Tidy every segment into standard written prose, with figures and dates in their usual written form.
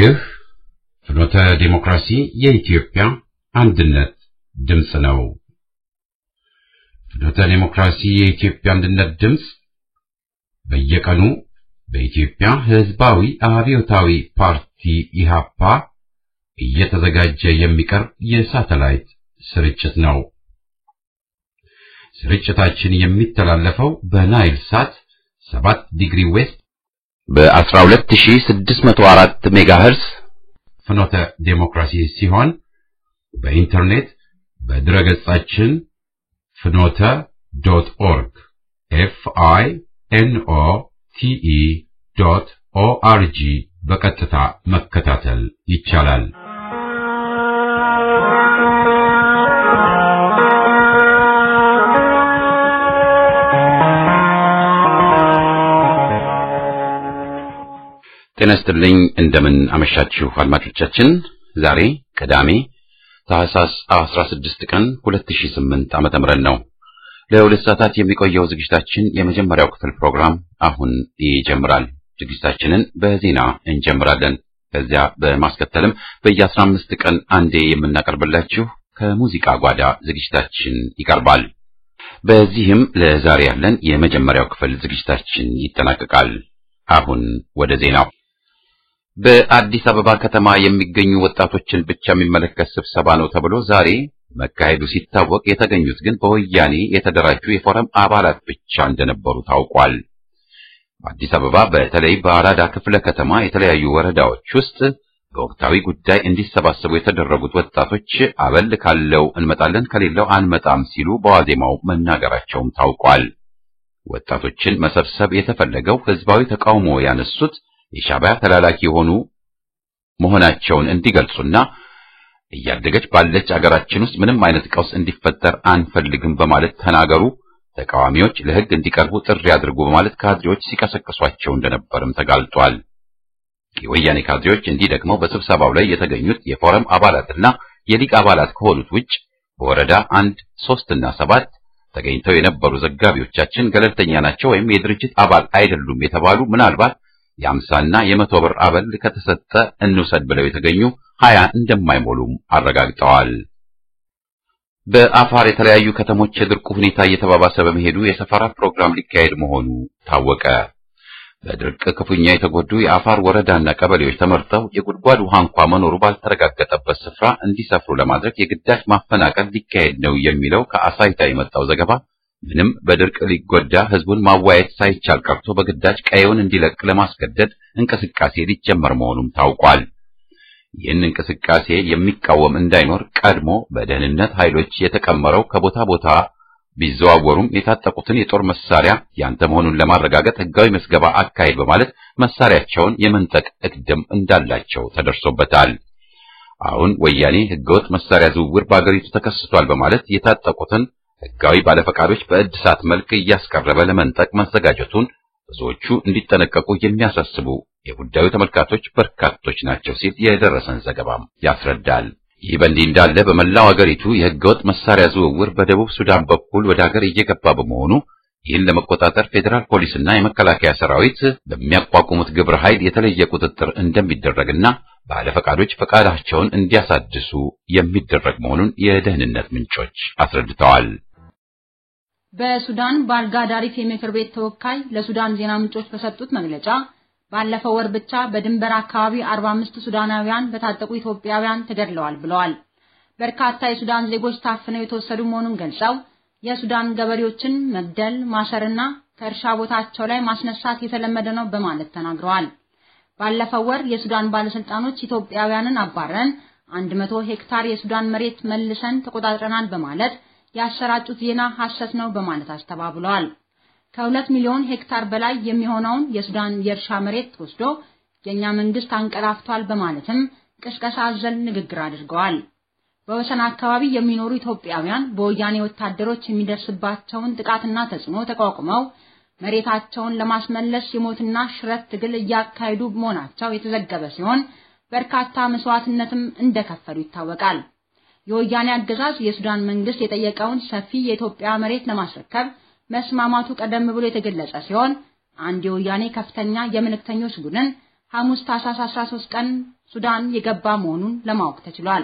ይህ ፍኖተ ዲሞክራሲ የኢትዮጵያ አንድነት ድምጽ ነው። ፍኖተ ዲሞክራሲ የኢትዮጵያ አንድነት ድምጽ በየቀኑ በኢትዮጵያ ሕዝባዊ አብዮታዊ ፓርቲ ኢህአፓ እየተዘጋጀ የሚቀርብ የሳተላይት ስርጭት ነው። ስርጭታችን የሚተላለፈው በናይል ሳት 7 ዲግሪ ዌስት በ12604 ሜጋሄርዝ ፍኖተ ዲሞክራሲ ሲሆን በኢንተርኔት በድረገጻችን fnote.org finote.org በቀጥታ መከታተል ይቻላል። ተነስተልኝ እንደምን አመሻችሁ አድማጮቻችን። ዛሬ ቅዳሜ ታህሳስ 16 ቀን 2008 ዓመተ ምህረት ነው። ለሁለት ሰዓታት የሚቆየው ዝግጅታችን የመጀመሪያው ክፍል ፕሮግራም አሁን ይጀምራል። ዝግጅታችንን በዜና እንጀምራለን። ከዚያ በማስከተልም በየ15 ቀን አንዴ የምናቀርብላችሁ ከሙዚቃ ጓዳ ዝግጅታችን ይቀርባል። በዚህም ለዛሬ ያለን የመጀመሪያው ክፍል ዝግጅታችን ይጠናቀቃል። አሁን ወደ ዜናው። በአዲስ አበባ ከተማ የሚገኙ ወጣቶችን ብቻ የሚመለከት ስብሰባ ነው ተብሎ ዛሬ መካሄዱ ሲታወቅ የተገኙት ግን በወያኔ የተደራጁ የፎረም አባላት ብቻ እንደነበሩ ታውቋል። በአዲስ አበባ በተለይ በአራዳ ክፍለ ከተማ የተለያዩ ወረዳዎች ውስጥ በወቅታዊ ጉዳይ እንዲሰባሰቡ የተደረጉት ወጣቶች አበል ካለው እንመጣለን ከሌለው አንመጣም ሲሉ በዋዜማው መናገራቸውም ታውቋል። ወጣቶችን መሰብሰብ የተፈለገው ህዝባዊ ተቃውሞ ያነሱት የሻዕቢያ ተላላኪ የሆኑ መሆናቸውን እንዲገልጹና እያደገች ባለች አገራችን ውስጥ ምንም አይነት ቀውስ እንዲፈጠር አንፈልግም በማለት ተናገሩ፣ ተቃዋሚዎች ለህግ እንዲቀርቡ ጥሪ አድርጉ በማለት ካድሬዎች ሲቀሰቅሷቸው እንደነበርም ተጋልጧል። የወያኔ ካድሬዎች እንዲህ ደግሞ በስብሰባው ላይ የተገኙት የፎረም አባላትና የሊግ አባላት ከሆኑት ውጭ በወረዳ 1፣ 3 እና 7 ተገኝተው የነበሩ ዘጋቢዎቻችን ገለልተኛ ናቸው ወይም የድርጅት አባል አይደሉም የተባሉ ምናልባት የ50 እና የ100 ብር አበል ከተሰጠ እንውሰድ ብለው የተገኙ 20 እንደማይሞሉም አረጋግጠዋል። በአፋር የተለያዩ ከተሞች የድርቁ ሁኔታ እየተባባሰ በመሄዱ የሰፈራ ፕሮግራም ሊካሄድ መሆኑ ታወቀ። በድርቅ ክፉኛ የተጎዱ የአፋር ወረዳና ቀበሌዎች ተመርጠው የጉድጓድ ውሃ እንኳን መኖሩ ባልተረጋገጠበት ስፍራ እንዲሰፍሩ ለማድረግ የግዳጅ ማፈናቀል ሊካሄድ ነው የሚለው ከአሳይታ የመጣው ዘገባ ምንም በድርቅ ሊጎዳ ህዝቡን ማዋየት ሳይቻል ቀርቶ በግዳጅ ቀየውን እንዲለቅ ለማስገደድ እንቅስቃሴ ሊጀመር መሆኑም ታውቋል። ይህን እንቅስቃሴ የሚቃወም እንዳይኖር ቀድሞ በደህንነት ኃይሎች የተቀመረው ከቦታ ቦታ ቢዘዋወሩም የታጠቁትን የጦር መሳሪያ ያንተ መሆኑን ለማረጋገጥ ህጋዊ መስገባ አካሄድ በማለት መሳሪያቸውን የመንጠቅ እቅድም እንዳላቸው ተደርሶበታል። አሁን ወያኔ ህገወጥ መሳሪያ ዝውውር በአገሪቱ ተከስቷል በማለት የታጠቁትን ህጋዊ ባለፈቃዶች በእድሳት መልክ እያስቀረበ ለመንጠቅ መዘጋጀቱን ብዙዎቹ እንዲጠነቀቁ የሚያሳስቡ የጉዳዩ ተመልካቾች በርካቶች ናቸው ሲል የደረሰን ዘገባም ያስረዳል። ይህ በእንዲህ እንዳለ በመላው አገሪቱ የህገወጥ መሳሪያ ዝውውር በደቡብ ሱዳን በኩል ወደ ሀገር እየገባ በመሆኑ ይህን ለመቆጣጠር ፌዴራል ፖሊስና የመከላከያ ሰራዊት በሚያቋቁሙት ግብረ ኃይል የተለየ ቁጥጥር እንደሚደረግና ባለፈቃዶች ፈቃዳቸውን እንዲያሳድሱ የሚደረግ መሆኑን የደህንነት ምንጮች አስረድተዋል። በሱዳን ባልጋዳሪፍ የምክር ቤት ተወካይ ለሱዳን ዜና ምንጮች በሰጡት መግለጫ ባለፈው ወር ብቻ በድንበር አካባቢ 45 ሱዳናውያን በታጠቁ ኢትዮጵያውያን ተገድለዋል ብለዋል። በርካታ የሱዳን ዜጎች ታፍነው የተወሰዱ መሆኑን ገልጸው የሱዳን ገበሬዎችን መግደል፣ ማሰርና ከእርሻ ቦታቸው ላይ ማስነሳት የተለመደ ነው በማለት ተናግረዋል። ባለፈው ወር የሱዳን ባለስልጣኖች ኢትዮጵያውያንን አባረን 100 ሄክታር የሱዳን መሬት መልሰን ተቆጣጥረናል በማለት ያሰራጩት ዜና ሐሰት ነው በማለት አስተባብለዋል። ከ2 ሚሊዮን ሄክታር በላይ የሚሆነውን የሱዳን የእርሻ መሬት ወስዶ የኛ መንግስት አንቀላፍቷል በማለትም ቅስቀሳ አዘል ንግግር አድርገዋል። በወሰን አካባቢ የሚኖሩ ኢትዮጵያውያን በወያኔ ወታደሮች የሚደርስባቸውን ጥቃትና ተጽዕኖ ተቋቁመው መሬታቸውን ለማስመለስ የሞትና ሽረት ትግል እያካሄዱ መሆናቸው የተዘገበ ሲሆን በርካታ መስዋዕትነትም እንደከፈሉ ይታወቃል። የወያኔ አገዛዝ የሱዳን መንግስት የጠየቀውን ሰፊ የኢትዮጵያ መሬት ለማስረከብ መስማማቱ ቀደም ብሎ የተገለጸ ሲሆን አንድ የወያኔ ከፍተኛ የመልእክተኞች ቡድን ሐሙስ ታህሳስ 13 ቀን ሱዳን የገባ መሆኑን ለማወቅ ተችሏል።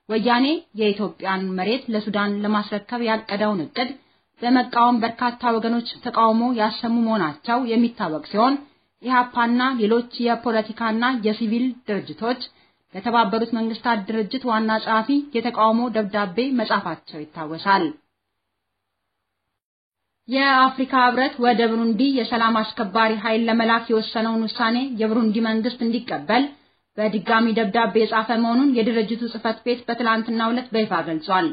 ወያኔ የኢትዮጵያን መሬት ለሱዳን ለማስረከብ ያቀደውን እቅድ በመቃወም በርካታ ወገኖች ተቃውሞ ያሰሙ መሆናቸው የሚታወቅ ሲሆን ኢህአፓና ሌሎች የፖለቲካና የሲቪል ድርጅቶች ለተባበሩት መንግስታት ድርጅት ዋና ጸሐፊ የተቃውሞ ደብዳቤ መጻፋቸው ይታወሳል። የአፍሪካ ህብረት ወደ ብሩንዲ የሰላም አስከባሪ ኃይል ለመላክ የወሰነውን ውሳኔ የብሩንዲ መንግስት እንዲቀበል በድጋሚ ደብዳቤ የጻፈ መሆኑን የድርጅቱ ጽህፈት ቤት በትላንትናው ዕለት በይፋ ገልጿል።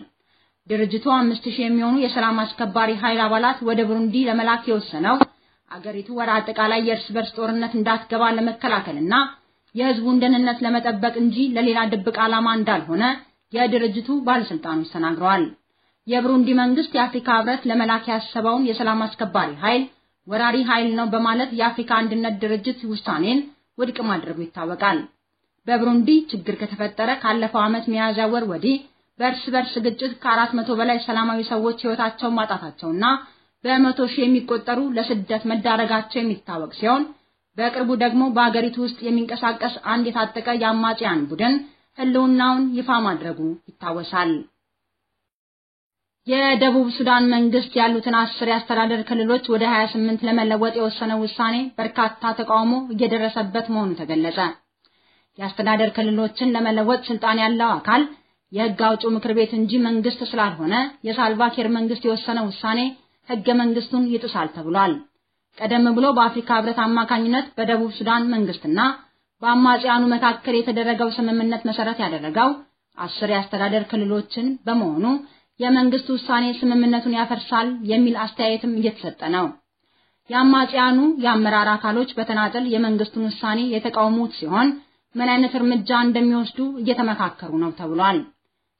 ድርጅቱ 5000 የሚሆኑ የሰላም አስከባሪ ኃይል አባላት ወደ ብሩንዲ ለመላክ የወሰነው አገሪቱ ወደ አጠቃላይ የእርስ በርስ ጦርነት እንዳትገባ ለመከላከልና የህዝቡን ደህንነት ለመጠበቅ እንጂ ለሌላ ድብቅ ዓላማ እንዳልሆነ የድርጅቱ ባለስልጣኖች ተናግረዋል። የብሩንዲ መንግስት የአፍሪካ ህብረት ለመላክ ያሰበውን የሰላም አስከባሪ ኃይል ወራሪ ኃይል ነው በማለት የአፍሪካ አንድነት ድርጅት ውሳኔን ውድቅ ማድረጉ ይታወቃል። በብሩንዲ ችግር ከተፈጠረ ካለፈው ዓመት ሚያዝያ ወር ወዲህ በእርስ በርስ ግጭት ከ400 በላይ ሰላማዊ ሰዎች ህይወታቸውን ማጣታቸውና በመቶ ሺህ የሚቆጠሩ ለስደት መዳረጋቸው የሚታወቅ ሲሆን በቅርቡ ደግሞ በአገሪቱ ውስጥ የሚንቀሳቀስ አንድ የታጠቀ የአማጽያን ቡድን ህልውናውን ይፋ ማድረጉ ይታወሳል። የደቡብ ሱዳን መንግስት ያሉትን 10 የአስተዳደር ክልሎች ወደ 28 ለመለወጥ የወሰነው ውሳኔ በርካታ ተቃውሞ እየደረሰበት መሆኑ ተገለጸ። የአስተዳደር ክልሎችን ለመለወጥ ስልጣን ያለው አካል የህግ አውጪው ምክር ቤት እንጂ መንግስት ስላልሆነ የሳልቫኪር መንግስት የወሰነው ውሳኔ ህገ መንግስቱን ይጥሳል ተብሏል። ቀደም ብሎ በአፍሪካ ህብረት አማካኝነት በደቡብ ሱዳን መንግስትና በአማጽያኑ መካከል የተደረገው ስምምነት መሰረት ያደረገው 10 የአስተዳደር ክልሎችን በመሆኑ የመንግስት ውሳኔ ስምምነቱን ያፈርሳል የሚል አስተያየትም እየተሰጠ ነው። የአማጽያኑ የአመራር አካሎች በተናጠል የመንግስቱን ውሳኔ የተቃወሙት ሲሆን ምን አይነት እርምጃ እንደሚወስዱ እየተመካከሩ ነው ተብሏል።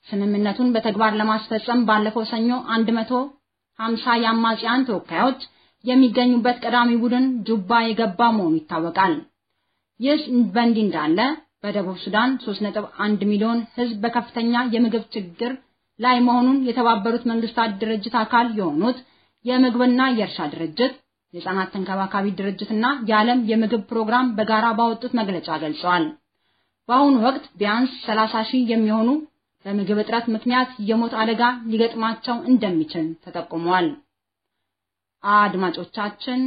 ስምምነቱን በተግባር ለማስፈጸም ባለፈው ሰኞ 150 የአማጽያን ተወካዮች የሚገኙበት ቀዳሚ ቡድን ጁባ የገባ መሆኑ ይታወቃል። ይህ በእንዲህ እንዳለ በደቡብ ሱዳን 3.1 ሚሊዮን ህዝብ በከፍተኛ የምግብ ችግር ላይ መሆኑን የተባበሩት መንግስታት ድርጅት አካል የሆኑት የምግብና የእርሻ ድርጅት፣ የህፃናት ተንከባካቢ ድርጅትና የዓለም የምግብ ፕሮግራም በጋራ ባወጡት መግለጫ ገልጸዋል። በአሁኑ ወቅት ቢያንስ 30,000 የሚሆኑ በምግብ እጥረት ምክንያት የሞት አደጋ ሊገጥማቸው እንደሚችል ተጠቁሟል። አድማጮቻችን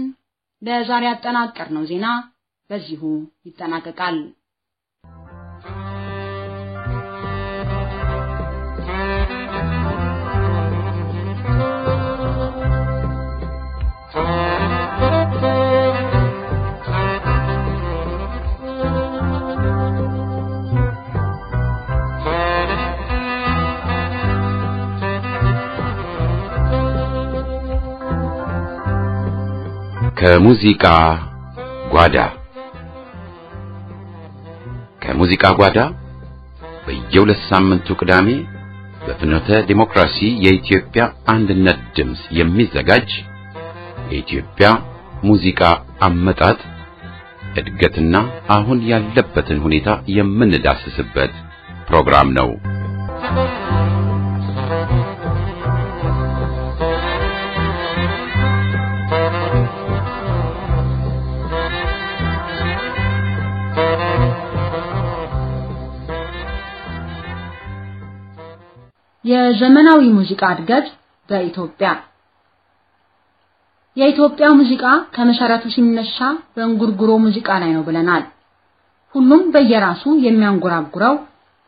ለዛሬ ያጠናቀርነው ዜና በዚሁ ይጠናቀቃል። ከሙዚቃ ጓዳ በየሁለት ሳምንቱ ቅዳሜ በፍኖተ ዲሞክራሲ የኢትዮጵያ አንድነት ድምጽ የሚዘጋጅ የኢትዮጵያ ሙዚቃ አመጣጥ እድገትና አሁን ያለበትን ሁኔታ የምንዳስስበት ፕሮግራም ነው። የዘመናዊ ሙዚቃ እድገት በኢትዮጵያ የኢትዮጵያ ሙዚቃ ከመሰረቱ ሲነሳ በእንጉርጉሮ ሙዚቃ ላይ ነው ብለናል። ሁሉም በየራሱ የሚያንጎራጉረው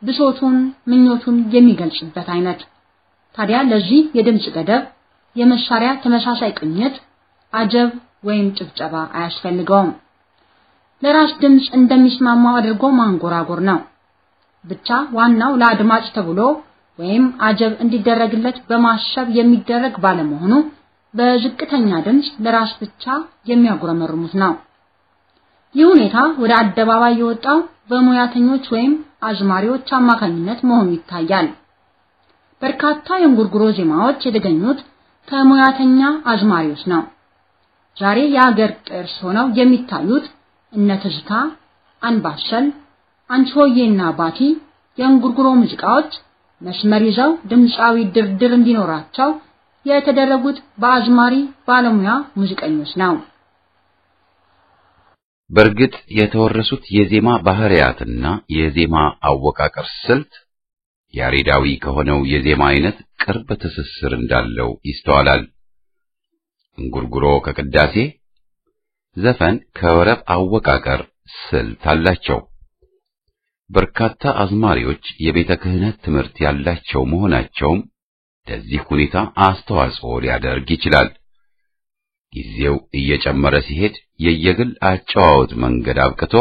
ብሶቱን ምኞቱን የሚገልጽበት አይነት። ታዲያ ለዚህ የድምጽ ገደብ፣ የመሳሪያ ተመሳሳይ ቅኝት፣ አጀብ ወይም ጭብጨባ አያስፈልገውም። ለራስ ድምጽ እንደሚስማማው አድርጎ ማንጎራጎር ነው ብቻ ዋናው ለአድማጭ ተብሎ ወይም አጀብ እንዲደረግለት በማሰብ የሚደረግ ባለመሆኑ በዝቅተኛ ድምጽ ለራስ ብቻ የሚያጉረመርሙት ነው። ይህ ሁኔታ ወደ አደባባይ የወጣው በሙያተኞች ወይም አዝማሪዎች አማካኝነት መሆኑ ይታያል። በርካታ የእንጉርጉሮ ዜማዎች የተገኙት ከሙያተኛ አዝማሪዎች ነው። ዛሬ የሀገር ቅርስ ሆነው የሚታዩት እነ ትዝታ፣ አንባሰል፣ አንቺሆዬና ባቲ የእንጉርጉሮ ሙዚቃዎች መስመር ይዘው ድምጻዊ ድርድር እንዲኖራቸው የተደረጉት በአዝማሪ ባለሙያ ሙዚቀኞች ነው። በእርግጥ የተወረሱት የዜማ ባህሪያትና የዜማ አወቃቀር ስልት ያሬዳዊ ከሆነው የዜማ አይነት ቅርብ ትስስር እንዳለው ይስተዋላል። እንጉርጉሮ ከቅዳሴ፣ ዘፈን ከወረብ አወቃቀር ስልት አላቸው። በርካታ አዝማሪዎች የቤተ ክህነት ትምህርት ያላቸው መሆናቸውም ለዚህ ሁኔታ አስተዋጽኦ ሊያደርግ ይችላል። ጊዜው እየጨመረ ሲሄድ የየግል አጨዋወት መንገድ አብቅቶ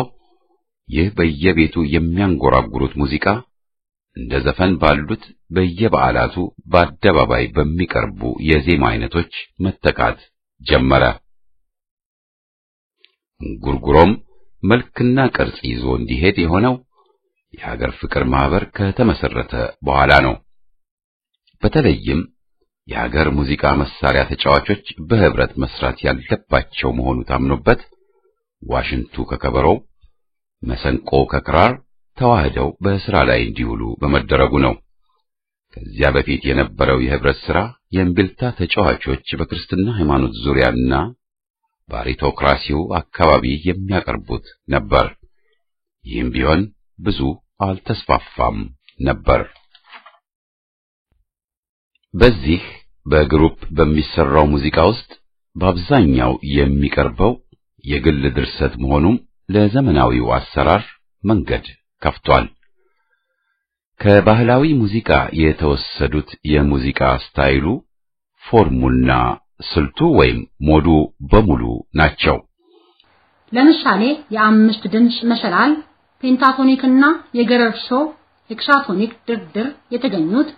ይህ በየቤቱ የሚያንጎራጉሩት ሙዚቃ እንደ ዘፈን ባሉት በየበዓላቱ በአደባባይ በሚቀርቡ የዜማ አይነቶች መተካት ጀመረ። እንጉርጉሮም መልክና ቅርጽ ይዞ እንዲሄድ የሆነው የሀገር ፍቅር ማህበር ከተመሰረተ በኋላ ነው። በተለይም የሀገር ሙዚቃ መሳሪያ ተጫዋቾች በህብረት መስራት ያለባቸው መሆኑ ታምኖበት ዋሽንቱ ከከበሮው፣ መሰንቆ ከክራር ተዋህደው በስራ ላይ እንዲውሉ በመደረጉ ነው። ከዚያ በፊት የነበረው የህብረት ስራ የእምቢልታ ተጫዋቾች በክርስትና ሃይማኖት ዙሪያና በአሪቶክራሲው አካባቢ የሚያቀርቡት ነበር። ይህም ቢሆን ብዙ አልተስፋፋም ነበር። በዚህ በግሩፕ በሚሰራው ሙዚቃ ውስጥ በአብዛኛው የሚቀርበው የግል ድርሰት መሆኑም ለዘመናዊው አሰራር መንገድ ከፍቷል። ከባህላዊ ሙዚቃ የተወሰዱት የሙዚቃ ስታይሉ፣ ፎርሙና ስልቱ ወይም ሞዱ በሙሉ ናቸው። ለምሳሌ የአምስት ድምጽ መሰላል፣ ፔንታቶኒክና የገረርሶ ሄክሳቶኒክ ድርድር የተገኙት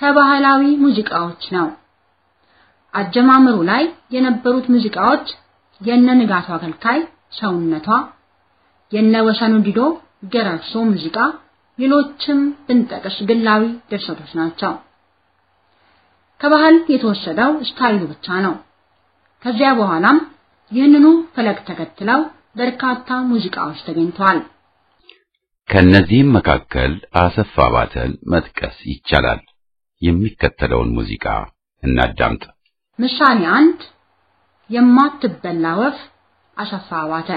ከባህላዊ ሙዚቃዎች ነው። አጀማመሩ ላይ የነበሩት ሙዚቃዎች የነ ንጋቱ አገልካይ ሰውነቷ፣ የነ ወሰኑ ዲዶ ገረርሶ ሙዚቃ፣ ሌሎችም ብንጠቅስ ግላዊ ድርሰቶች ናቸው። ከባህል የተወሰደው ስታይሉ ብቻ ነው። ከዚያ በኋላም ይህንኑ ፈለግ ተከትለው በርካታ ሙዚቃዎች ተገኝተዋል። ከነዚህም መካከል አሰፋ ባተን መጥቀስ ይቻላል። የሚከተለውን ሙዚቃ እናዳምጥ። ምሳሌ 1 የማትበላ ወፍ አሰፋ ባተ።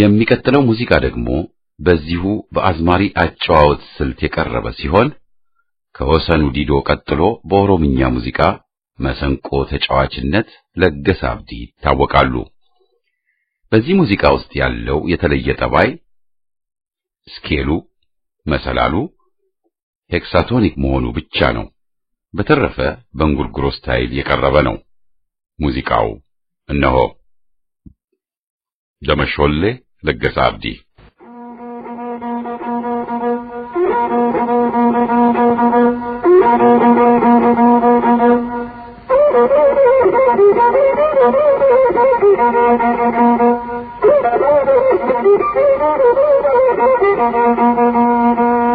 የሚቀጥለው ሙዚቃ ደግሞ በዚሁ በአዝማሪ አጨዋወት ስልት የቀረበ ሲሆን ከወሰኑ ዲዶ ቀጥሎ በኦሮምኛ ሙዚቃ መሰንቆ ተጫዋችነት ለገሰ አብዲ ይታወቃሉ። በዚህ ሙዚቃ ውስጥ ያለው የተለየ ጠባይ ስኬሉ መሰላሉ ሄክሳቶኒክ መሆኑ ብቻ ነው። በተረፈ በእንጉርጉሮ ስታይል የቀረበ ነው። ሙዚቃው እነሆ ደመሾሌ ለገሰ አብዲ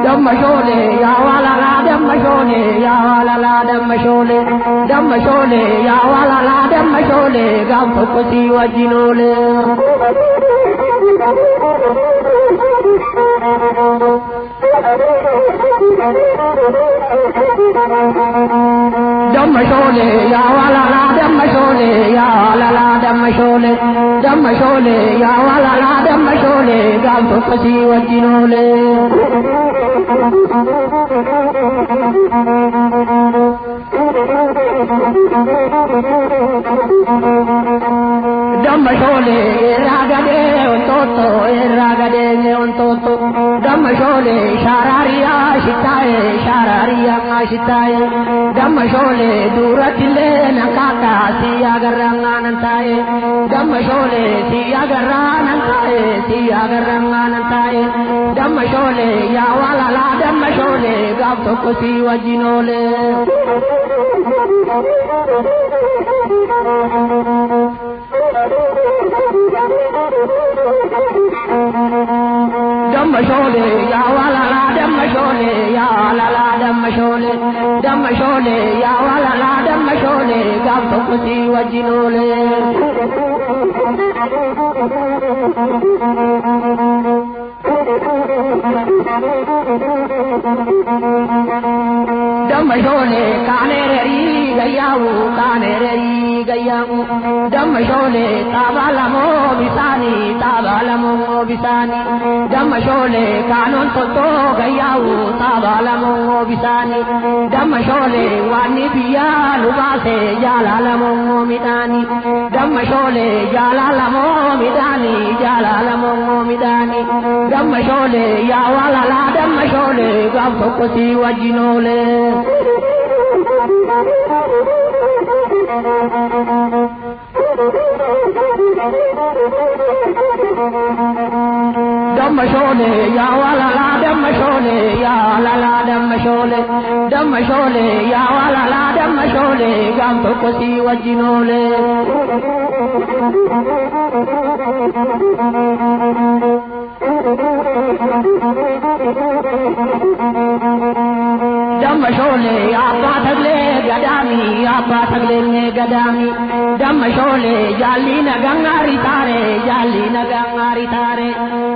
Damashole ya wala la damashole ya wala la damashole damashole ya wala la damashole gam pokoti wajinole damashole ya wala la damashole ya wala la damashole damashole ya wala la damashole gam pokoti wajinole Damashole ragade on toto Damashole shararia shitaye Damashole duratile nakaka siya garangan taye Damashole siya garangan taye Damashole ya wala la damashole gabto kosi wajinole Damashole ya wala la damashole ya la la damashole damashole ya wala la damashole gabto kosi wajinole Damashole kanereri gayawu Damashole tabalamo bisani Damashole kanon toto gayawu tabalamo bisani Damashole wani biya lubase jalalamo midani Damashole jalalamo midani Damashole ya wala la damashole gabto kosi wajinole Damashole ya wala la damashole ya la la damashole ya wala la damashole gabto kosi wajinole Damashole abba tagle gadami Damashole jalina gangari tare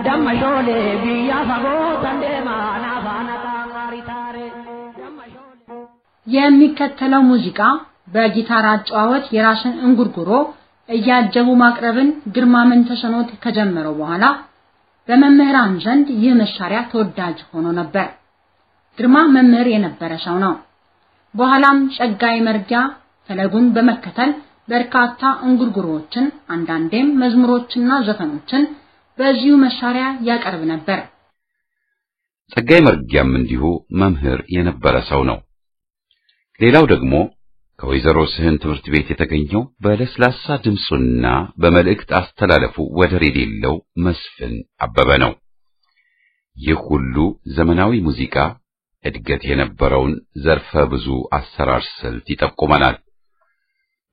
Damashole biya fago tandema nafana gangari tare የሚከተለው ሙዚቃ በጊታር አጨዋወት የራስን እንጉርጉሮ እያጀቡ ማቅረብን ግርማመን ተሰኖት ከጀመረው በኋላ በመምህራን ዘንድ ይህ መሳሪያ ተወዳጅ ሆኖ ነበር። ግርማ መምህር የነበረ ሰው ነው። በኋላም ጸጋይ መርጊያ ፈለጉን በመከተል በርካታ እንጉርጉሮችን አንዳንዴም መዝሙሮችና ዘፈኖችን በዚሁ መሳሪያ ያቀርብ ነበር። ጸጋይ መርጊያም እንዲሁ መምህር የነበረ ሰው ነው። ሌላው ደግሞ ከወይዘሮ ስህን ትምህርት ቤት የተገኘው በለስላሳ ድምጹና በመልእክት አስተላለፉ ወደር የሌለው መስፍን አበበ ነው። ይህ ሁሉ ዘመናዊ ሙዚቃ እድገት የነበረውን ዘርፈ ብዙ አሰራር ስልት ይጠቁመናል።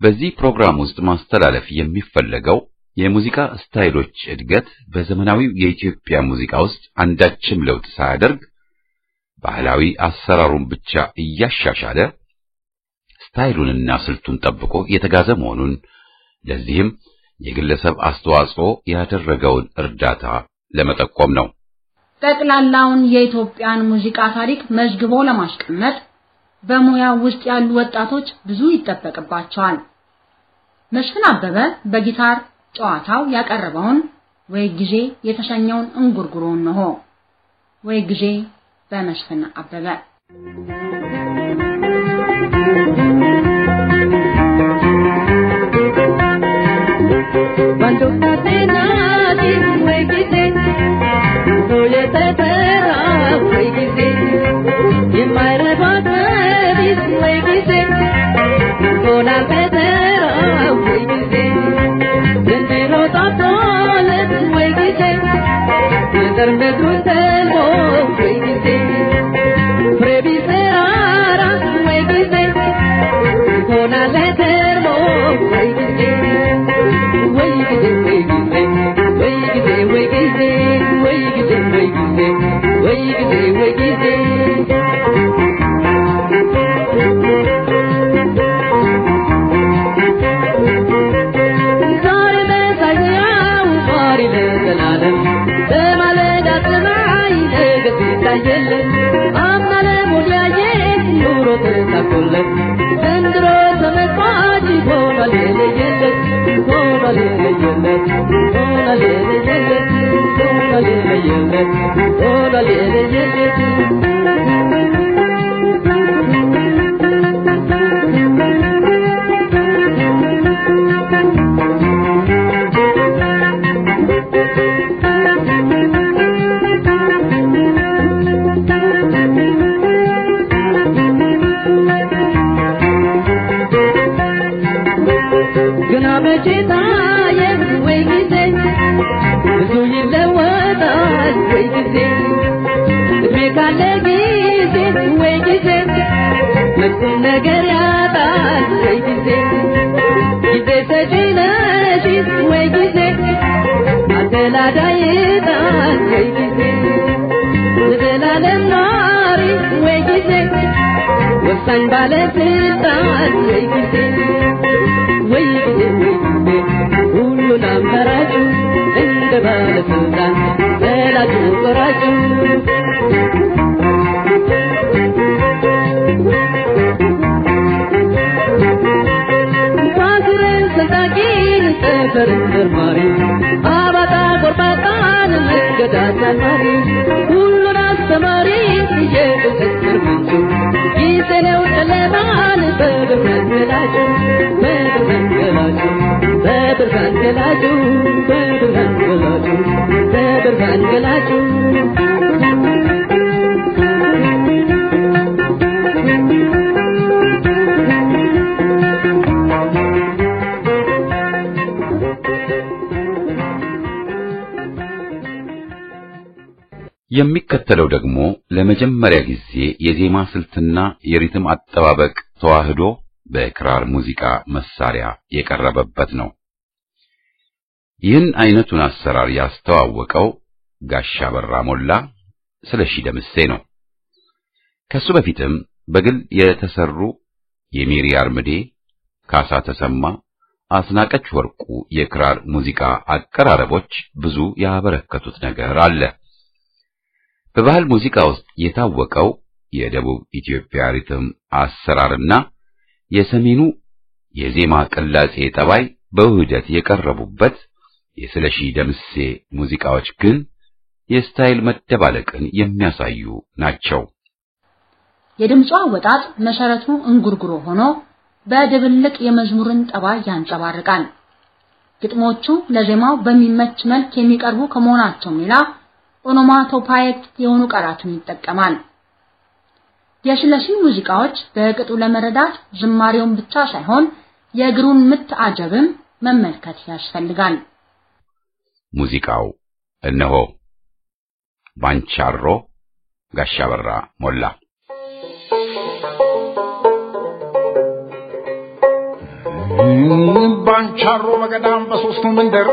በዚህ ፕሮግራም ውስጥ ማስተላለፍ የሚፈለገው የሙዚቃ ስታይሎች እድገት በዘመናዊው የኢትዮጵያ ሙዚቃ ውስጥ አንዳችም ለውጥ ሳያደርግ ባህላዊ አሰራሩን ብቻ እያሻሻለ ስታይሉንና ስልቱን ጠብቆ የተጋዘ መሆኑን ለዚህም የግለሰብ አስተዋጽኦ ያደረገውን እርዳታ ለመጠቆም ነው። ጠቅላላውን የኢትዮጵያን ሙዚቃ ታሪክ መዝግቦ ለማስቀመጥ በሙያው ውስጥ ያሉ ወጣቶች ብዙ ይጠበቅባቸዋል። መስፍን አበበ በጊታር ጨዋታው ያቀረበውን ወይ ጊዜ የተሰኘውን እንጉርጉሮ ነው። ወይ ጊዜ በመስፍን አበበ Cuando catenati ወይ ጊዜ ሆለተራ ወይ ጊዜ የማይረባት ቢስ ወይ ጊዜ ሆና ተራ ወይ ጊዜ እንደሮ ታቶለት ወይ ጊዜ የደርመቱን ተልቦ ወይ ጊዜ ፍሬቢሰራ ወይ ጊዜ ሆና ለተርቦ ወይ ጊዜ የሚከተለው ደግሞ ለመጀመሪያ ጊዜ የዜማ ስልትና የሪትም አጠባበቅ ተዋህዶ በክራር ሙዚቃ መሳሪያ የቀረበበት ነው። ይህን አይነቱን አሰራር ያስተዋወቀው ጋሻ በራ ሞላ ስለሺ ደምሴ ነው። ከሱ በፊትም በግል የተሰሩ የሜሪ አርምዴ፣ ካሳ ተሰማ፣ አስናቀች ወርቁ የክራር ሙዚቃ አቀራረቦች ብዙ ያበረከቱት ነገር አለ። በባህል ሙዚቃ ውስጥ የታወቀው የደቡብ ኢትዮጵያ ሪትም አሰራርና የሰሜኑ የዜማ ቅላጼ ጠባይ በውህደት የቀረቡበት የስለሺ ደምሴ ሙዚቃዎች ግን የስታይል መደባለቅን የሚያሳዩ ናቸው። የድምጿ አወጣጥ መሰረቱ እንጉርጉሮ ሆኖ በድብልቅ የመዝሙርን ጠባይ ያንጸባርቃል። ግጥሞቹ ለዜማው በሚመች መልክ የሚቀርቡ ከመሆናቸው ሌላ ኦኖማቶፓይክ የሆኑ ቃላትን ይጠቀማል። የስለሺ ሙዚቃዎች በቅጡ ለመረዳት ዝማሬውን ብቻ ሳይሆን የእግሩን ምት አጀብም መመልከት ያስፈልጋል። ሙዚቃው እነሆ ባንቻሮ ጋሻ በራ ሞላ። ባንቻሮ በገዳም በሶስቱ መንደር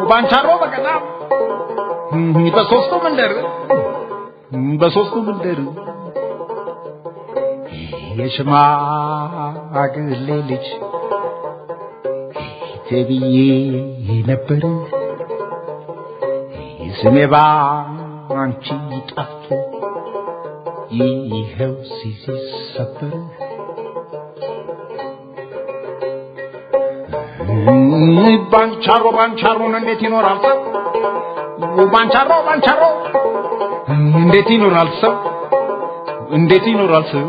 ባንቻሮ በገዳም በሶስቱ መንደር የሽማግሌ ልጅ ተብዬ ነበር ስሜ ባንቺ ጠፍቶ ይኸው ሲሰበር ባንቻሮን እንዴት ይኖራል ሰው ባንቻሮ እንዴት ይኖራል ሰው እንዴት ይኖራል ሰው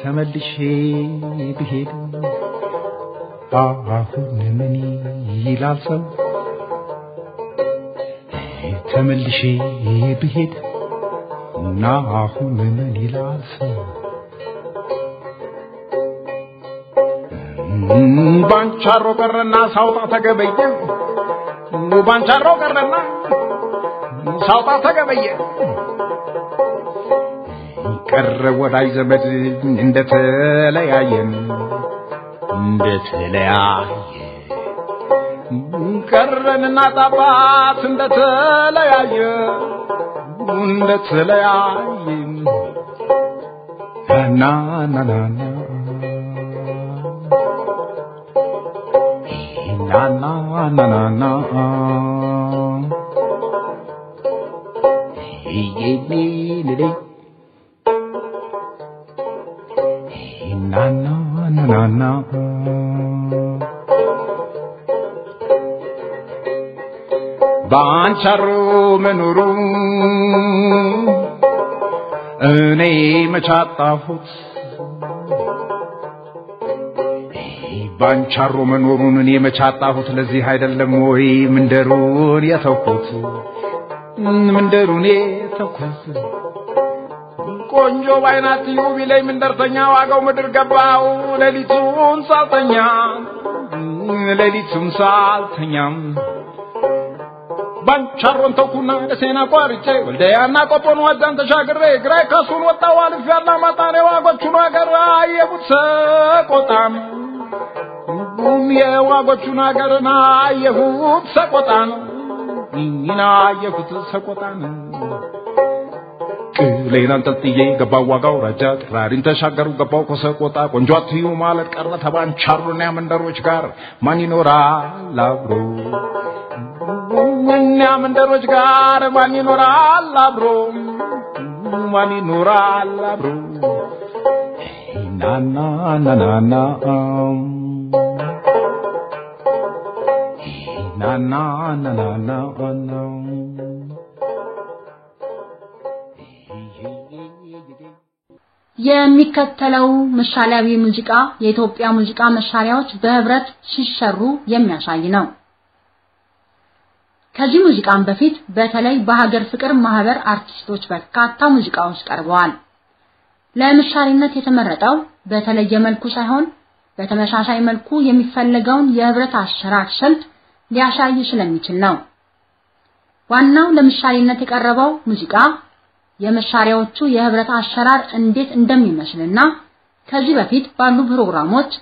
ተመልሼ ብሄድ አሁን ምን ይላል ሰው ተመልሼ ብሄድ እና አሁን ምን ይላል ሰው ባንቻሮ ቀረና ሳውጣ ተገበየ ባንቻሮ ቀረና ሳውጣ ተገበየ ቀረ ወዳይ ዘመድ እንደተለያየን ቀረንና ጣባት እንደተለያየን ና ባንቻሮ መኖሩ እኔ መቻጣሁት ባንቻሮ መኖሩን እኔ መቻጣሁት ለዚህ አይደለም ወይ ምንደሩን የተውኩት ቆንጆ ባይናት ይውብ ላይ ምንደርተኛ ዋጋው ምድር ገባው ሌሊቱን ሳልተኛም ባንቻሮን ተኩና ደሴና ቋርጬ ወልደያና ቆጶን ወዛን ተሻግሬ ግራይ ካሱን ወጣው አልፍ ያላ ማጣኔ ዋጎቹን አገር አየሁት ሰቆጣም የዋጎቹን አገርና አየሁት ሰቆጣን ሰቆጣን ቅሌናን ጠጥዬ ገባው ዋጋው ረጃ ጥራሪን ተሻገሩ ገባው ከሰቆጣ ቆንጆ አትዩ ማለት ቀረ ተባንቻሮና መንደሮች ጋር ማን ይኖራል አብሮ እኛ መንደሮች ጋር ማን ይኖራል አብሮ ናና የሚከተለው ምሳሌያዊ ሙዚቃ የኢትዮጵያ ሙዚቃ መሳሪያዎች በህብረት ሲሰሩ የሚያሳይ ነው። ከዚህ ሙዚቃም በፊት በተለይ በሀገር ፍቅር ማህበር አርቲስቶች በርካታ ሙዚቃዎች ቀርበዋል። ለምሳሌነት የተመረጠው በተለየ መልኩ ሳይሆን በተመሳሳይ መልኩ የሚፈለገውን የህብረት አሰራር ስልት ሊያሳይ ስለሚችል ነው። ዋናው ለምሳሌነት የቀረበው ሙዚቃ የመሳሪያዎቹ የህብረት አሰራር እንዴት እንደሚመስልና ከዚህ በፊት ባሉ ፕሮግራሞች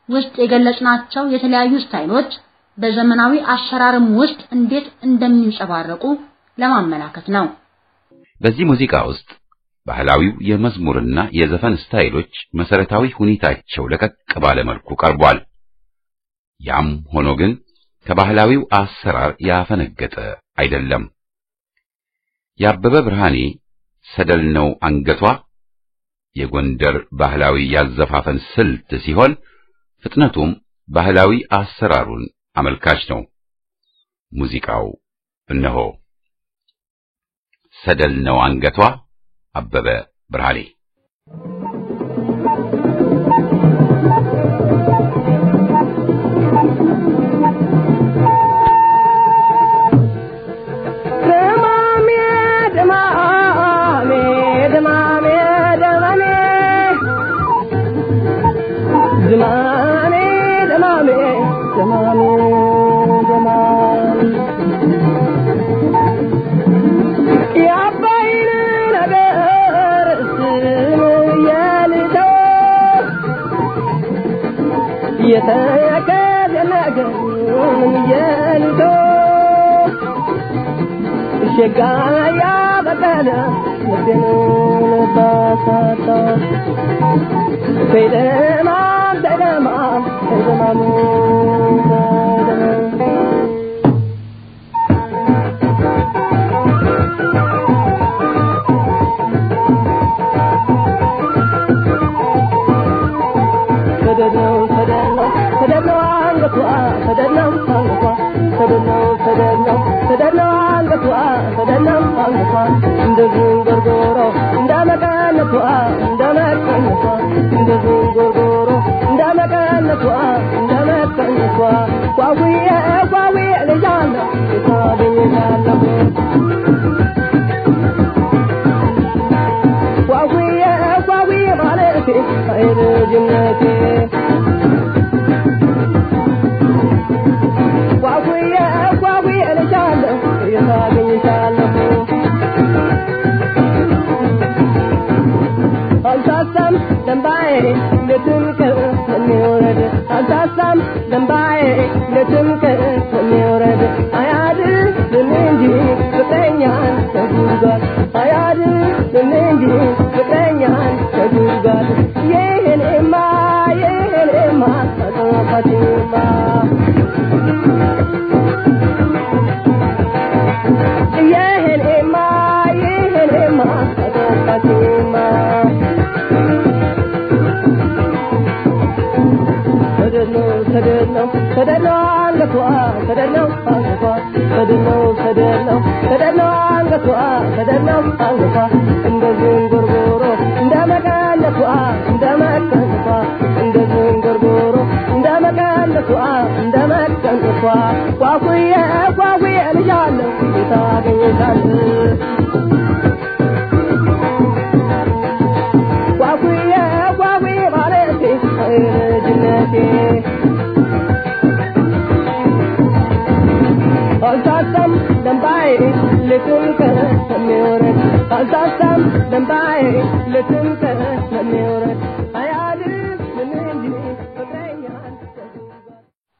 ውስጥ የገለጽናቸው የተለያዩ ስታይሎች በዘመናዊ አሰራርም ውስጥ እንዴት እንደሚንጸባረቁ ለማመላከት ነው። በዚህ ሙዚቃ ውስጥ ባህላዊው የመዝሙርና የዘፈን ስታይሎች መሰረታዊ ሁኔታቸው ለቀቅ ባለ መልኩ ቀርቧል። ያም ሆኖ ግን ከባህላዊው አሰራር ያፈነገጠ አይደለም። ያበበ ብርሃኔ ሰደል ነው አንገቷ የጎንደር ባህላዊ ያዘፋፈን ስልት ሲሆን ፍጥነቱም ባህላዊ አሰራሩን አመልካች ነው። ሙዚቃው እነሆ ሰደል ነው አንገቷ አበበ ብርሃኔ Shegaya bakala mudin basata Pedama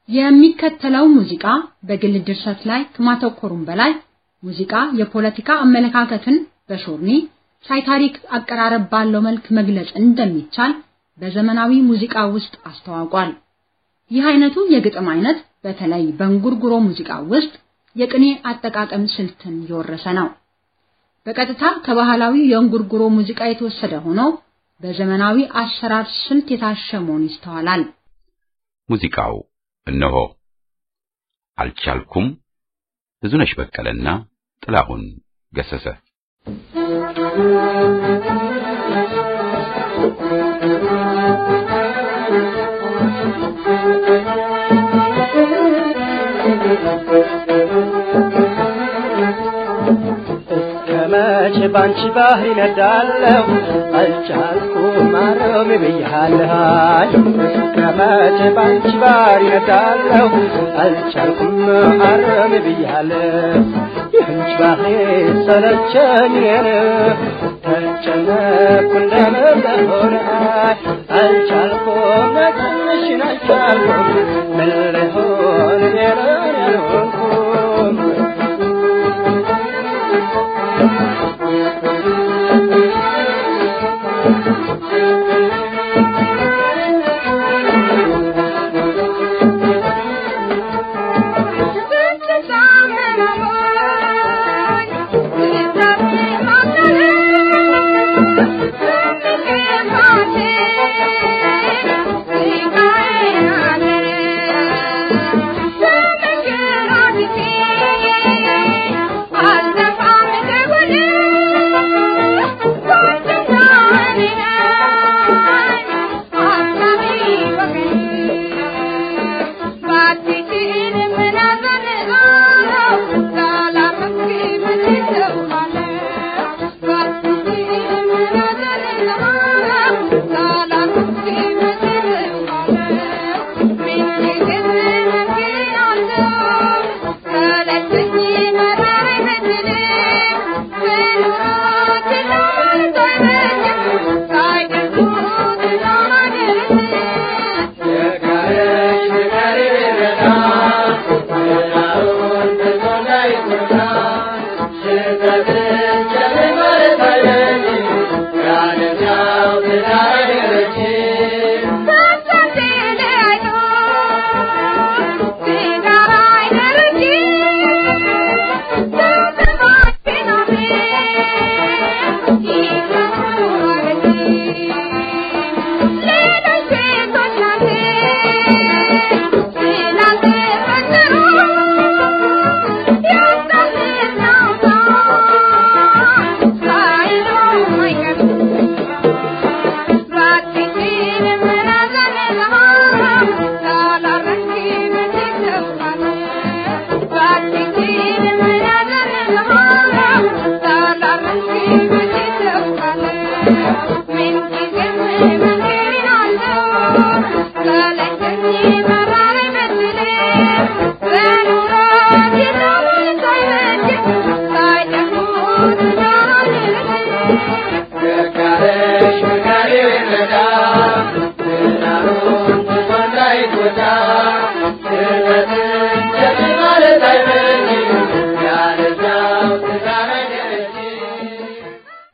የሚከተለው ሙዚቃ በግል ድርሰት ላይ ከማተኮሩም በላይ ሙዚቃ የፖለቲካ አመለካከትን በሾርኒ ሳይታሪክ አቀራረብ ባለው መልክ መግለጽ እንደሚቻል በዘመናዊ ሙዚቃ ውስጥ አስተዋውቋል። ይህ አይነቱ የግጥም አይነት በተለይ በእንጉርጉሮ ሙዚቃ ውስጥ የቅኔ አጠቃቀም ስልትን የወረሰ ነው። በቀጥታ ከባህላዊ የእንጉርጉሮ ሙዚቃ የተወሰደ ሆኖ በዘመናዊ አሰራር ስልት የታሸ መሆኑ ይስተዋላል። ሙዚቃው እነሆ አልቻልኩም ብዙነሽ በቀለና ጥላሁን ገሰሰ። እስከመቼ ባንቺ ባህር ነዳለው አልቻልኩም ማረም ብያለሁ እስከመቼ ባንቺ ባህር ነዳለው አልቻልኩም ማረም ብያለሁ ይህንች ባህር ሰለቸኝ ተጨነኩ እንደምሆነ አልቻልኩም ትንሽን አልቻልኩም ምን ልሆን ያልሆንኩም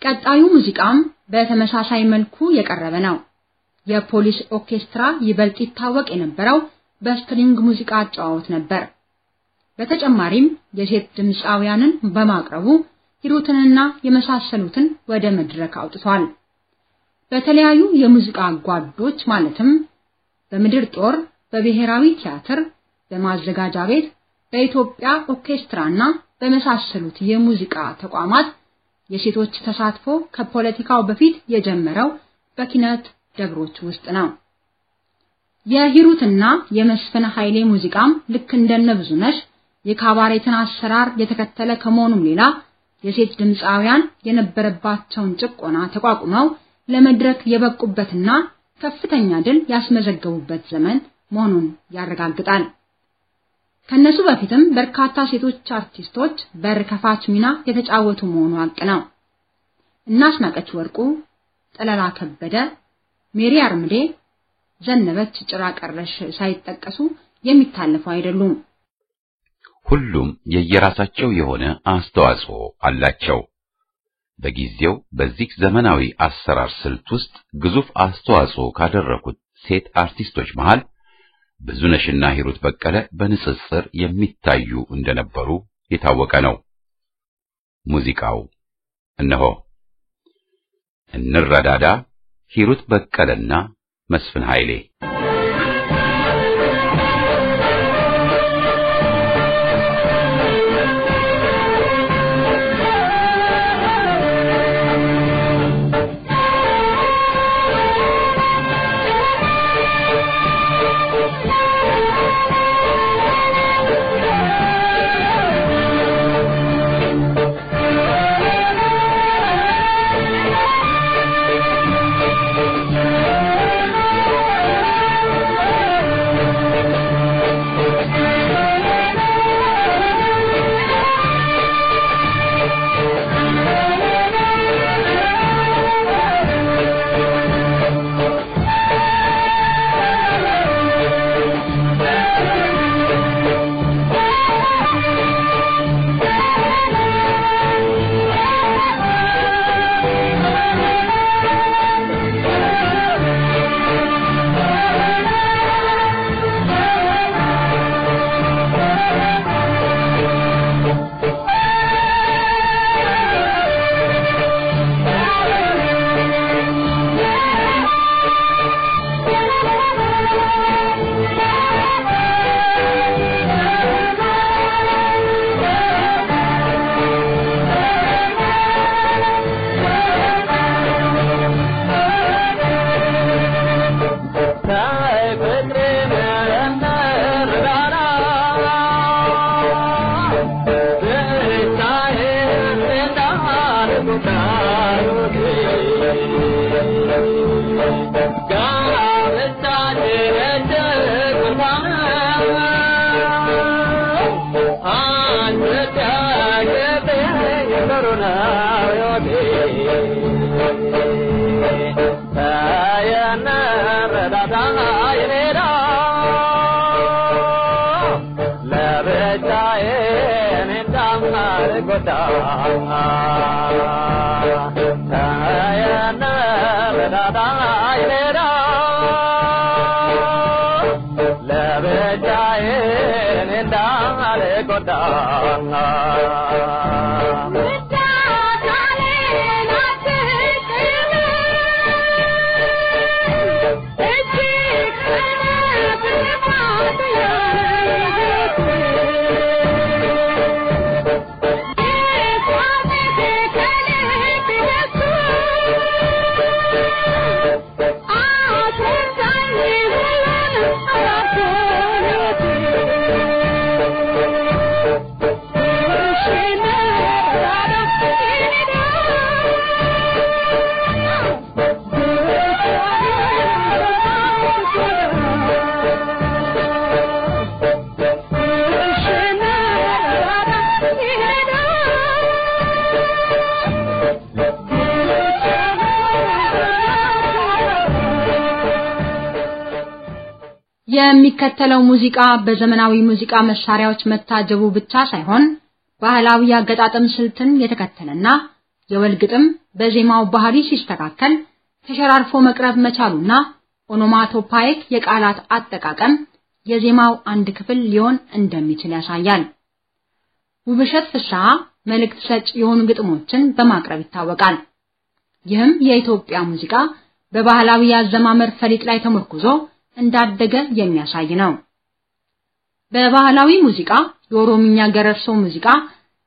ቀጣዩ ሙዚቃም በተመሳሳይ መልኩ የቀረበ ነው። የፖሊስ ኦርኬስትራ ይበልጥ ይታወቅ የነበረው በስትሪንግ ሙዚቃ አጫዋወት ነበር። በተጨማሪም የሴት ድምፃውያንን በማቅረቡ ሂሩትንና የመሳሰሉትን ወደ መድረክ አውጥቷል። በተለያዩ የሙዚቃ ጓዶች ማለትም በምድር ጦር፣ በብሔራዊ ቲያትር፣ በማዘጋጃ ቤት፣ በኢትዮጵያ ኦርኬስትራና በመሳሰሉት የሙዚቃ ተቋማት የሴቶች ተሳትፎ ከፖለቲካው በፊት የጀመረው በኪነት ደብሮች ውስጥ ነው። የሂሩትና የመስፍን ኃይሌ ሙዚቃም ልክ እንደነ ብዙነሽ የካባሬትን አሰራር የተከተለ ከመሆኑም ሌላ የሴት ድምፃውያን የነበረባቸውን ጭቆና ተቋቁመው ለመድረክ የበቁበትና ከፍተኛ ድል ያስመዘገቡበት ዘመን መሆኑን ያረጋግጣል። ከነሱ በፊትም በርካታ ሴቶች አርቲስቶች በር ከፋች ሚና የተጫወቱ መሆኑ ሀቅ ነው። እናስናቀች ወርቁ፣ ጠለላ ከበደ፣ ሜሪ አርምዴ፣ ዘነበች ጭራ ቀረሽ ሳይጠቀሱ የሚታለፉ አይደሉም። ሁሉም የየራሳቸው የሆነ አስተዋጽኦ አላቸው። በጊዜው በዚህ ዘመናዊ አሰራር ስልት ውስጥ ግዙፍ አስተዋጽኦ ካደረጉት ሴት አርቲስቶች መሃል ብዙነሽና ሂሩት በቀለ በንጽጽር የሚታዩ እንደነበሩ የታወቀ ነው። ሙዚቃው እነሆ እንረዳዳ፣ ሂሩት በቀለና መስፍን ኃይሌ። የሚከተለው ሙዚቃ በዘመናዊ ሙዚቃ መሳሪያዎች መታጀቡ ብቻ ሳይሆን ባህላዊ አገጣጠም ስልትን የተከተለና የወል ግጥም በዜማው ባህሪ ሲስተካከል ተሸራርፎ መቅረብ መቻሉና ኦኖማቶፓይክ የቃላት አጠቃቀም የዜማው አንድ ክፍል ሊሆን እንደሚችል ያሳያል። ውብሸት ፍስሐ መልእክት ሰጭ የሆኑ ግጥሞችን በማቅረብ ይታወቃል። ይህም የኢትዮጵያ ሙዚቃ በባህላዊ ያዘማመር ፈሊጥ ላይ ተመርኩዞ እንዳደገ የሚያሳይ ነው። በባህላዊ ሙዚቃ የኦሮምኛ ገረርሶ ሙዚቃ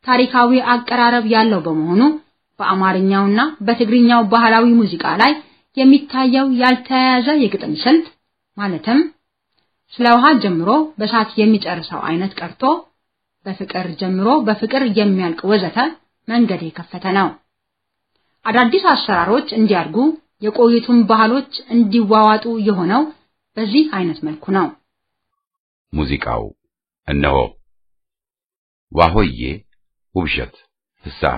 ታሪካዊ አቀራረብ ያለው በመሆኑ በአማርኛውና በትግርኛው ባህላዊ ሙዚቃ ላይ የሚታየው ያልተያያዘ የግጥም ስልት ማለትም ስለ ውሃ ጀምሮ በሳት የሚጨርሰው አይነት ቀርቶ በፍቅር ጀምሮ በፍቅር የሚያልቅ ወዘተ መንገድ የከፈተ ነው። አዳዲስ አሰራሮች እንዲያርጉ የቆዩቱን ባህሎች እንዲዋዋጡ የሆነው በዚህ አይነት መልኩ ነው። ሙዚቃው እነሆ ዋሆዬ ውብሸት ፍስሐ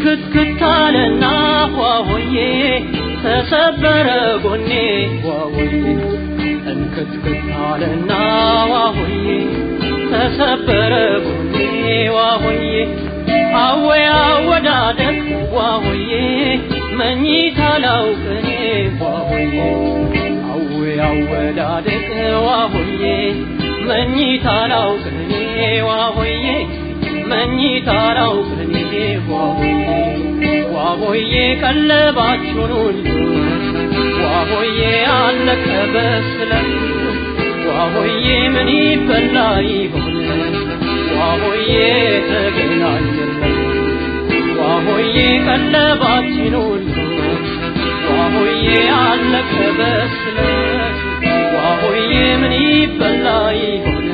እንክትክታለና ዋሆዬ ተሰበረ ጎኔ ዋሆዬ እንክትክታለና ዋሆዬ ተሰበረ ጎኔ ዋሆዬ አወይ አወዳደቅ ዋሆዬ መኝታ ላውቅኔ ዋሆዬ አወይ አወዳደቅ ዋሆዬ መኝታ ላውቅኔ ዋሆዬ መኝታ ላውቅኔ ዋሆዬ ቀለባችሁን ሁሉ ዋሆዬ አለቀ በስለት ዋሆዬ ምን ይበላ ይሆን ዋሆዬ ተገናኘን ዋሆዬ ቀለባችን ሁሉ ዋሆዬ አለቀ በስለት ዋሆዬ ምን ይበላ ይሆን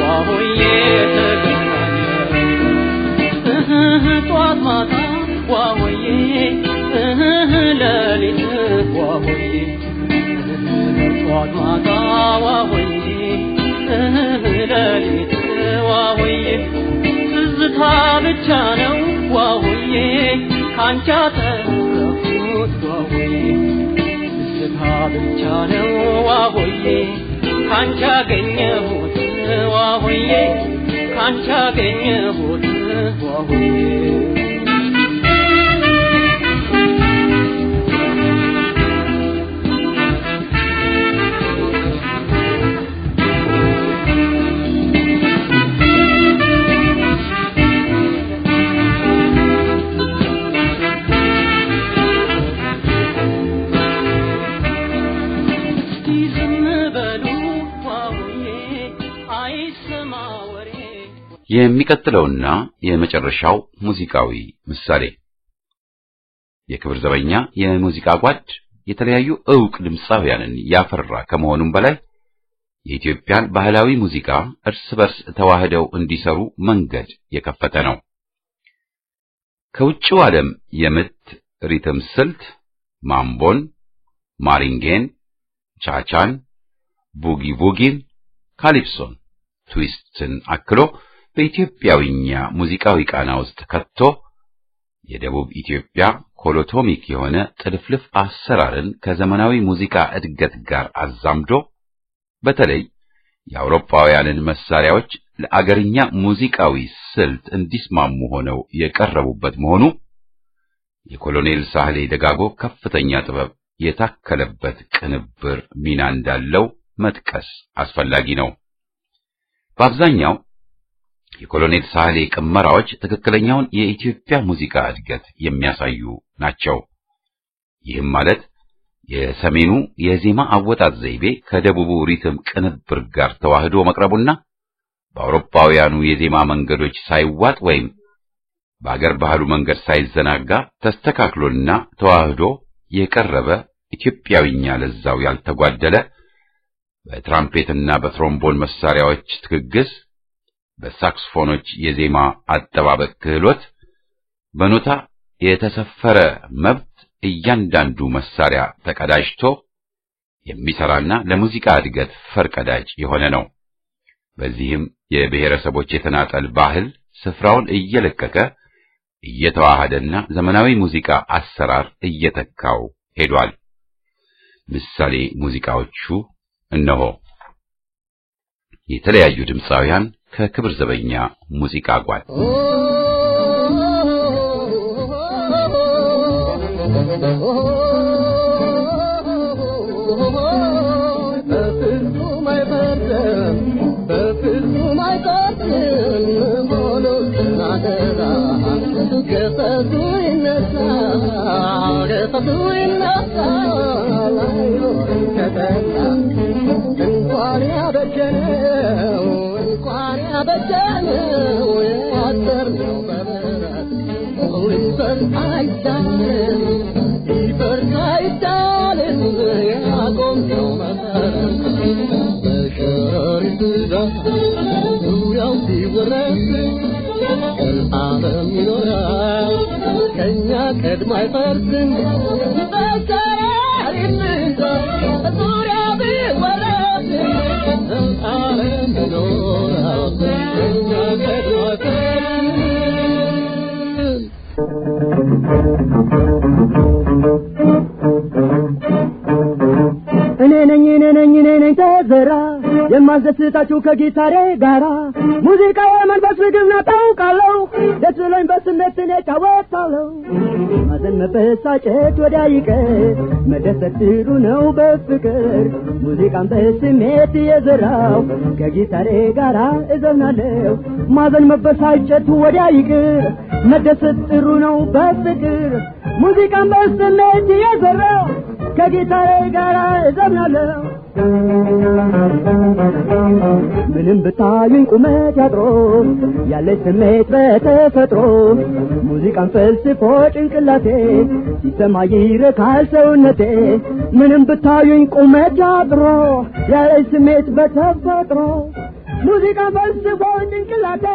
ዋሆዬ ተገናኘን ጧት ማታ ዋሆዬ ለሊት ዋሆዬ ጧት ማታ ዋሆዬ ለሊት ዋሆዬ ትዝታ ብቻ ነው ዋሆዬ ካንቺ አጠፋሁት ዋሆዬ ትዝታ ብቻ ነው ዋሆዬ ካንቺ አገኘሁት ዋሆዬ ካንቺ አገኘሁት ዋሆዬ የሚቀጥለውና የመጨረሻው ሙዚቃዊ ምሳሌ የክብር ዘበኛ የሙዚቃ ጓድ የተለያዩ ዕውቅ ድምጻውያንን ያፈራ ከመሆኑም በላይ የኢትዮጵያን ባህላዊ ሙዚቃ እርስ በርስ ተዋህደው እንዲሰሩ መንገድ የከፈተ ነው። ከውጭው ዓለም የምት ሪትም ስልት ማምቦን፣ ማሪንጌን፣ ቻቻን፣ ቡጊ ቡጊን፣ ካሊፕሶን፣ ትዊስትን አክሎ በኢትዮጵያዊኛ ሙዚቃዊ ቃና ውስጥ ከቶ የደቡብ ኢትዮጵያ ኮሎቶሚክ የሆነ ጥልፍልፍ አሰራርን ከዘመናዊ ሙዚቃ እድገት ጋር አዛምዶ በተለይ የአውሮፓውያንን መሳሪያዎች ለአገርኛ ሙዚቃዊ ስልት እንዲስማሙ ሆነው የቀረቡበት መሆኑ የኮሎኔል ሳህሌ ደጋጎ ከፍተኛ ጥበብ የታከለበት ቅንብር ሚና እንዳለው መጥቀስ አስፈላጊ ነው። በአብዛኛው የኮሎኔል ሳህሌ ቅመራዎች ትክክለኛውን የኢትዮጵያ ሙዚቃ እድገት የሚያሳዩ ናቸው። ይህም ማለት የሰሜኑ የዜማ አወጣጥ ዘይቤ ከደቡቡ ሪትም ቅንብር ጋር ተዋህዶ መቅረቡና በአውሮፓውያኑ የዜማ መንገዶች ሳይዋጥ ወይም በአገር ባህሉ መንገድ ሳይዘናጋ ተስተካክሎና ተዋህዶ የቀረበ ኢትዮጵያዊኛ ለዛው ያልተጓደለ በትራምፔትና በትሮምቦን መሳሪያዎች ትግግስ፣ በሳክስፎኖች የዜማ አጠባበቅ ክህሎት፣ በኖታ የተሰፈረ መብት እያንዳንዱ መሳሪያ ተቀዳጅቶ የሚሰራና ለሙዚቃ እድገት ፈርቀዳጅ የሆነ ነው። በዚህም የብሔረሰቦች የተናጠል ባህል ስፍራውን እየለቀቀ እየተዋሃደና ዘመናዊ ሙዚቃ አሰራር እየተካው ሄዷል። ምሳሌ ሙዚቃዎቹ እነሆ። የተለያዩ ድምፃውያን ከክብር ዘበኛ ሙዚቃ ጓድ የማስደስታችሁ ከጊታሬ ጋራ ሙዚቃ የመንፈስ ምግብ ነው ታውቃለሁ። ደስ ብሎኝ በስሜት እጫወታለሁ። ማዘን መበሳጨት ወዲያ ይቀር፣ መደሰት ጥሩ ነው በፍቅር። ሙዚቃን በስሜት የዘራው ከጊታሬ ጋራ እዘምናለሁ። ማዘን መበሳጨት ወዲያ ይቀር፣ መደሰት ጥሩ ነው በፍቅር። ሙዚቃን በስሜት የዘራው ከጊታሬ ጋራ እዘምናለሁ። ምንም ብታዩኝ ቁመት ያጥሮ ያለች ስሜት በተፈጥሮ ሙዚቃን ፈልስፎ ጭንቅላቴ ሲሰማ ይረካል ሰውነቴ። ምንም ብታዩኝ ቁመት ያጥሮ ያለች ስሜት በተፈጥሮ ሙዚቃን ፈልስፎ ጭንቅላቴ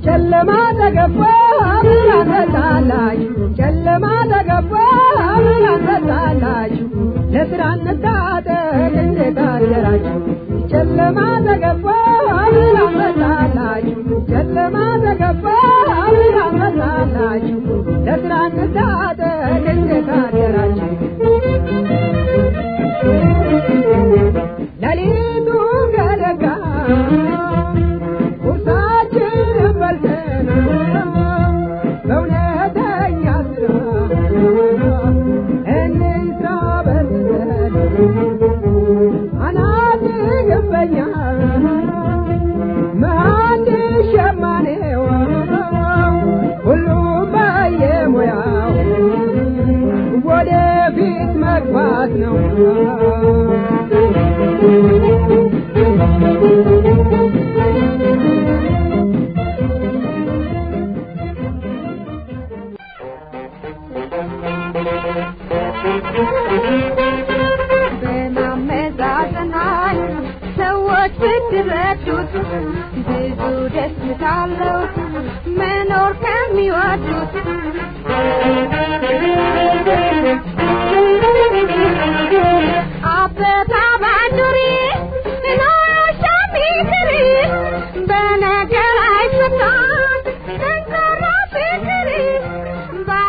ጨለማ ተገባ ብርሃን መጣላችሁ፣ ጨለማ ተገባ ብርሃን መጣላችሁ። ለስራ እንታጠቅ እንዴት አደራችሁ? ጨለማ ተገባ ብርሃን መጣላችሁ፣ ጨለማ ተገባ ብርሃን መጣላችሁ። ለስራ እንታጠቅ እንዴት አደራችሁ? ለሊቱ ገደጋ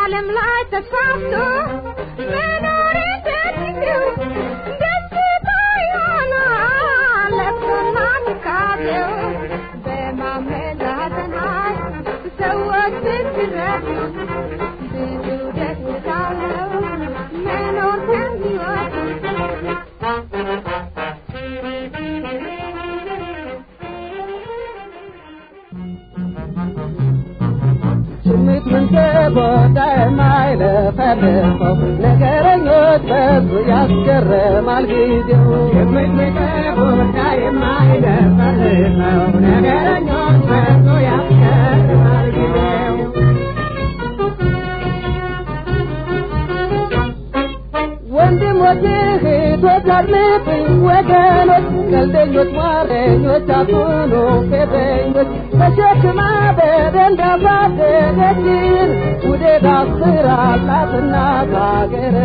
I'm like the ባለፈው ነገረኞች በዙ ያስገርማል ጊዜው የምትቀር ጉዳይ የማይደፈርሰው ነገረኞች በዙ ያስገርማል ጊዜው ወንድሞች እህቶች አድምጡኝ ወገኖች ቀልደኞች ሟረኞች አትሁኑ ፌዘኞች ተሸክማ በደንዳባደገችን ውዴት አስራላትና ካገር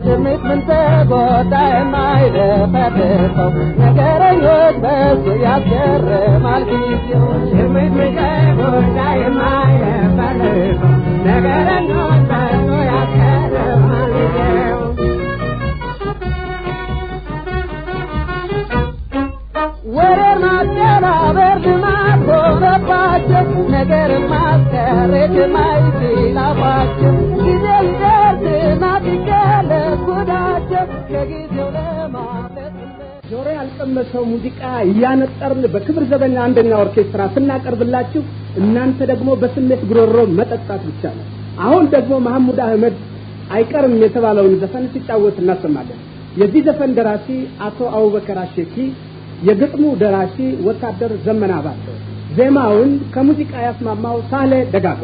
ስሜት ምን ተጎዳ የማይደፈርሰው ነገረኞች በሱ ያስገርማል ጊዜው ስሜት ምን ተጎዳ የማይደፈርሰው ነገረኞች በሱ ያስገርማል ጊዜው ወሬር ማስተባበር ልማድ ሆነባቸው ነገር ማስቀረት ማይችላባቸው ጊዜ ይደርስና ሲገለጽ ጉዳቸው ከጊዜው ለማለት ጆሮ ያልቀመሰው ሙዚቃ እያነጠርን በክብር ዘበኛ አንደኛ ኦርኬስትራ ስናቀርብላችሁ እናንተ ደግሞ በስሜት ግሮሮ መጠጣት ብቻ ነው። አሁን ደግሞ መሐሙድ አህመድ አይቀርም የተባለውን ዘፈን ሲጫወት እናሰማለን። የዚህ ዘፈን ደራሲ አቶ አቡበከር አሸኪ የግጥሙ ደራሲ ወታደር ዘመና ባተ ዜማውን ከሙዚቃ ያስማማው ሳለ ደጋጎ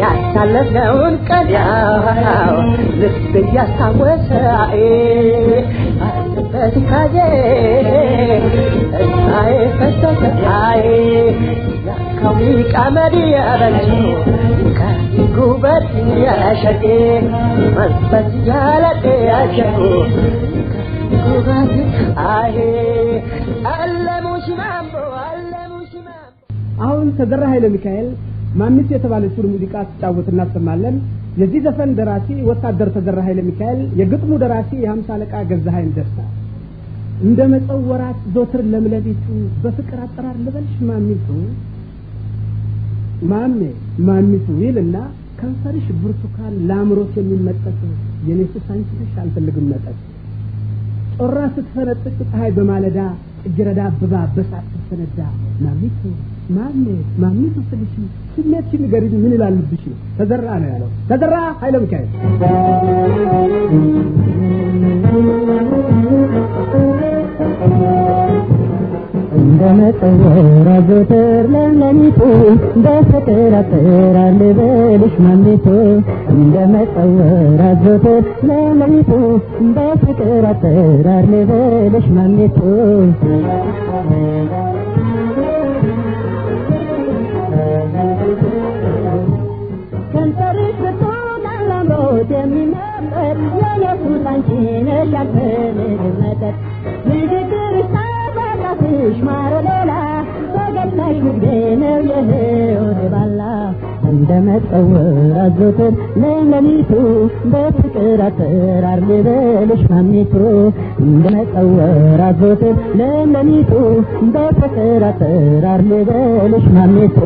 ያሳለፈውን ቀዳው ልብ ያሳወሰአይ አጥበትካዬ እሳይ ፈሰሰአይ ያካዊ ቀመዲ ያበልሱ ከጉበት ያሸቴ መንፈስ ያለጤ ያሸቱ ጉበት አይ አለሙሽ ማምቦ አሁን ተዘራ ኃይለ ሚካኤል ማንስ የተባለችው ሙዚቃ ተጫወት እናሰማለን። የዚህ ዘፈን ደራሲ ወታደር ተዘራ ኃይለ ሚካኤል፣ የግጥሙ ደራሲ የሃምሳ አለቃ ገዛኸኝ ደስታ። እንደ መጸወራት ዞትር ለምለቢቱ በፍቅር አጠራር ልበልሽ ማሚቱ ማሚቱ ይልና ከንፈርሽ ብርቱካን ላምሮት የሚመጠጥ የኔስ ሳንቺሽ አልፈልግም መጠጥ ጦራ ስትፈነጥቅ ፀሐይ በማለዳ እጅረዳ አበባ በሳት ስትፈነዳ ማሚቱ ስልሽ ስሜትሽን ንገሪኝ ምን ይላልብሽ ተዘራ ነው ያለው። ተዘራ ኃይለ ሚካኤል እንደ እንደመጠወር አዘወትር ለሌሊቱ በፍቅር አጥራል በልሽ ማሚቱ እንደመጠወር አዘወትር ለሌሊቱ በፍቅር አጥራል በልሽ ማሚቱ ከንፈርሽ በቶናላምሮት የሚመጠር የነፉት አንቺ ነሽ ያልፈልግመጠር ንግግርሽ ታባቃትሽ ማሮሌላ በገላሽ ንግዴ ነው የህይወት ባላ እንደመጠወር አዘወትር ለሌሊቱ በፍቅር አጥራር ልበልሽ ማሚቱ እንደመጠወር አዘወትር ለሌሊቱ በፍቅር አጥራር ልበልሽ ማሚቱ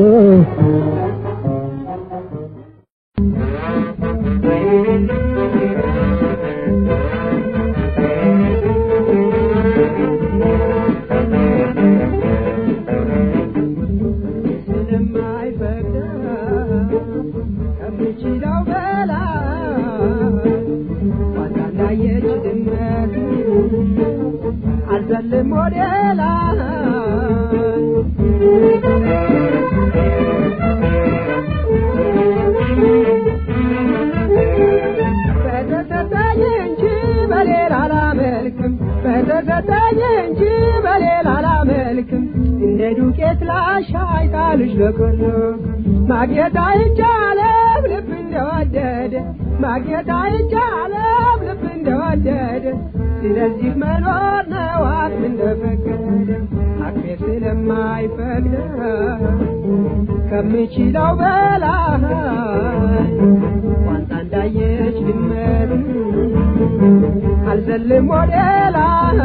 ማግኘት አይቻለም ልብ እንደወደደ ማግኘት አይቻለም ልብ እንደወደደ ስለዚህ መኖር ነው አቅም እንደፈቀደ አቅሜ ስለማይፈቅድ ከምችለው በላይ ዋንታ እንዳየች ድመት አልዘልም ወደ ላይ።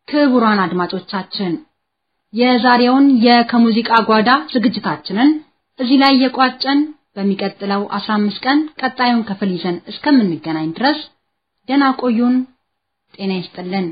ክቡራን አድማጮቻችን የዛሬውን የከሙዚቃ ጓዳ ዝግጅታችንን እዚህ ላይ የቋጨን በሚቀጥለው 15 ቀን ቀጣዩን ክፍል ይዘን እስከምንገናኝ ድረስ ደህና ቆዩን። ጤና ይስጥልን።